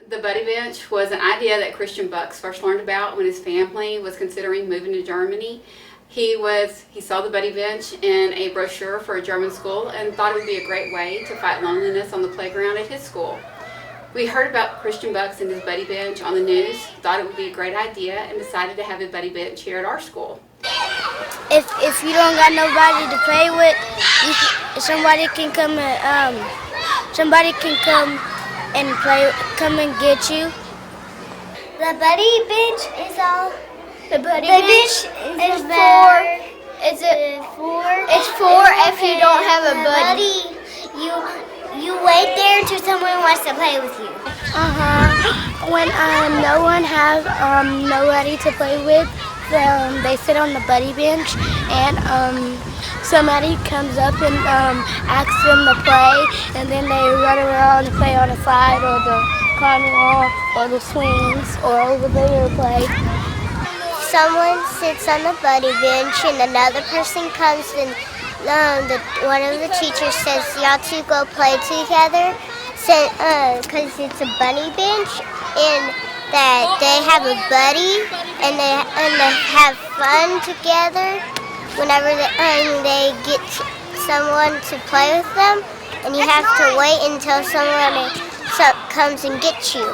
The buddy bench was an idea that Christian Bucks first learned about when his family was considering moving to Germany. He saw the buddy bench in a brochure for a German school and thought it would be a great way to fight loneliness on the playground at his school. We heard about Christian Bucks and his buddy bench on the news, thought it would be a great idea, and decided to have a buddy bench here at our school. If you don't got nobody to play with, somebody can come and get you. The buddy bench is all. The buddy bench is for. Is it for? It's for if you don't have a buddy. You wait there until someone wants to play with you. When no one has nobody to play with, they sit on the buddy bench, and somebody comes up and asks them to play, and then they run around and play on the slide or the climbing wall or the swings or over there play. Someone sits on the buddy bench and another person comes and one of the teachers says y'all two go play together, because it's a bunny bench and that they have a buddy and they have fun together whenever they get someone to play with them, and you have to wait until someone comes and gets you.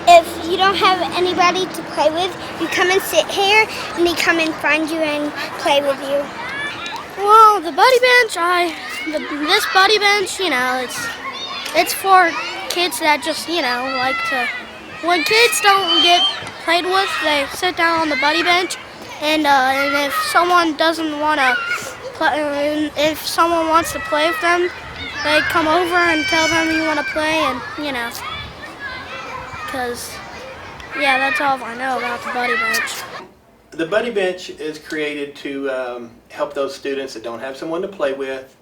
If you don't have anybody to play with, you come and sit here and they come and find you and play with you. Well, the buddy bench, this buddy bench, it's for kids that just, like to. When kids don't get played with, they sit down on the buddy bench, and if someone doesn't want to play, if someone wants to play with them, they come over and tell them you want to play, and because that's all I know about the buddy bench. The buddy bench is created to help those students that don't have someone to play with,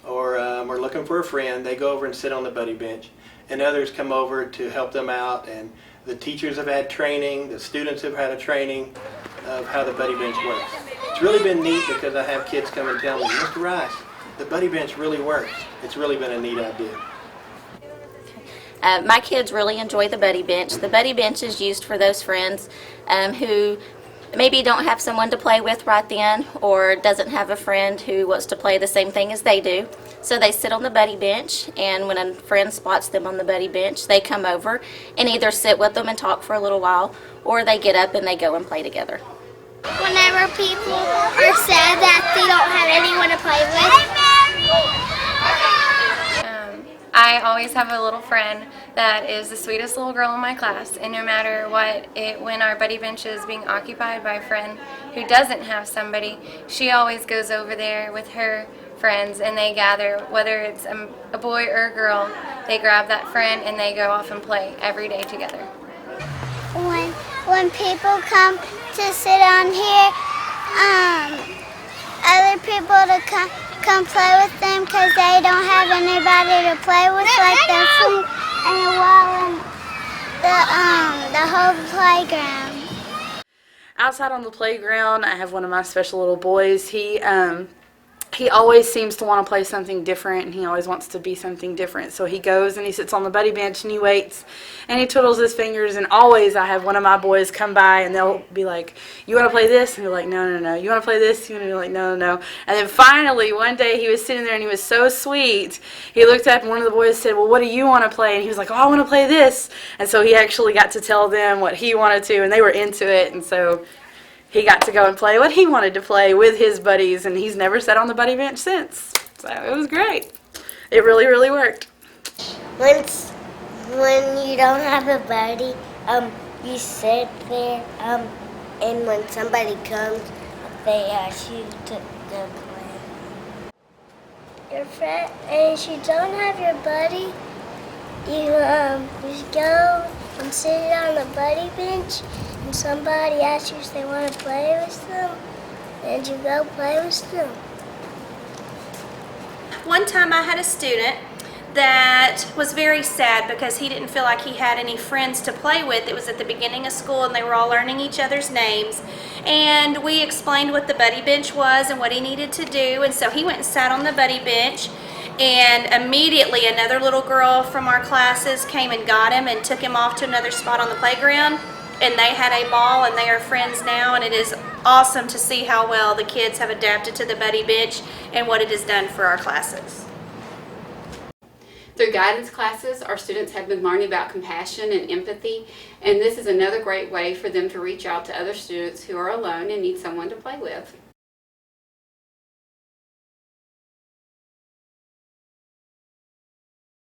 or are looking for a friend. They go over and sit on the buddy bench, and others come over to help them out. And the teachers have had training, the students have had a training of how the buddy bench works. It's really been neat because I have kids come and tell me, Mr. Rice, the buddy bench really works. It's really been a neat idea. My kids really enjoy the buddy bench. The buddy bench is used for those friends who maybe don't have someone to play with right then, or doesn't have a friend who wants to play the same thing as they do. So they sit on the buddy bench, and when a friend spots them on the buddy bench, they come over and either sit with them and talk for a little while, or they get up and they go and play together. Whenever people are sad that they don't have anyone to play with, I always have a little friend that is the sweetest little girl in my class, and no matter what, when our buddy bench is being occupied by a friend who doesn't have somebody, she always goes over there with her friends and they gather, whether it's a boy or a girl, they grab that friend and they go off and play every day together. when people come to sit on here, other people to come play with them because they don't have anybody to play with, like the food and the wall and the whole playground. Outside on the playground, I have one of my special little boys. He always seems to want to play something different, and he always wants to be something different. So he goes and he sits on the buddy bench and he waits and he twiddles his fingers, and always I have one of my boys come by and they'll be like, you want to play this? And be like, no, no, no. You want to play this? And be like, no, no, no. And then finally one day he was sitting there and he was so sweet. He looked up and one of the boys said, well, what do you want to play? And he was like, oh, I want to play this. And so he actually got to tell them what he wanted to, and they were into it. And so he got to go and play what he wanted to play with his buddies, and he's never sat on the buddy bench since. So it was great. It really, really worked. When you don't have a buddy, you sit there, and when somebody comes, they ask you to play. Your friend, and if you don't have your buddy, you go and sit on the buddy bench, and somebody asks you if they want to play with them, and you go play with them. One time I had a student that was very sad because he didn't feel like he had any friends to play with. It was at the beginning of school and they were all learning each other's names, and we explained what the buddy bench was and what he needed to do, and so he went and sat on the buddy bench, And immediately another little girl from our classes came and got him and took him off to another spot on the playground. And they had a ball, and they are friends now, and it is awesome to see how well the kids have adapted to the buddy bench and what it has done for our classes. Through guidance classes, our students have been learning about compassion and empathy, and this is another great way for them to reach out to other students who are alone and need someone to play with.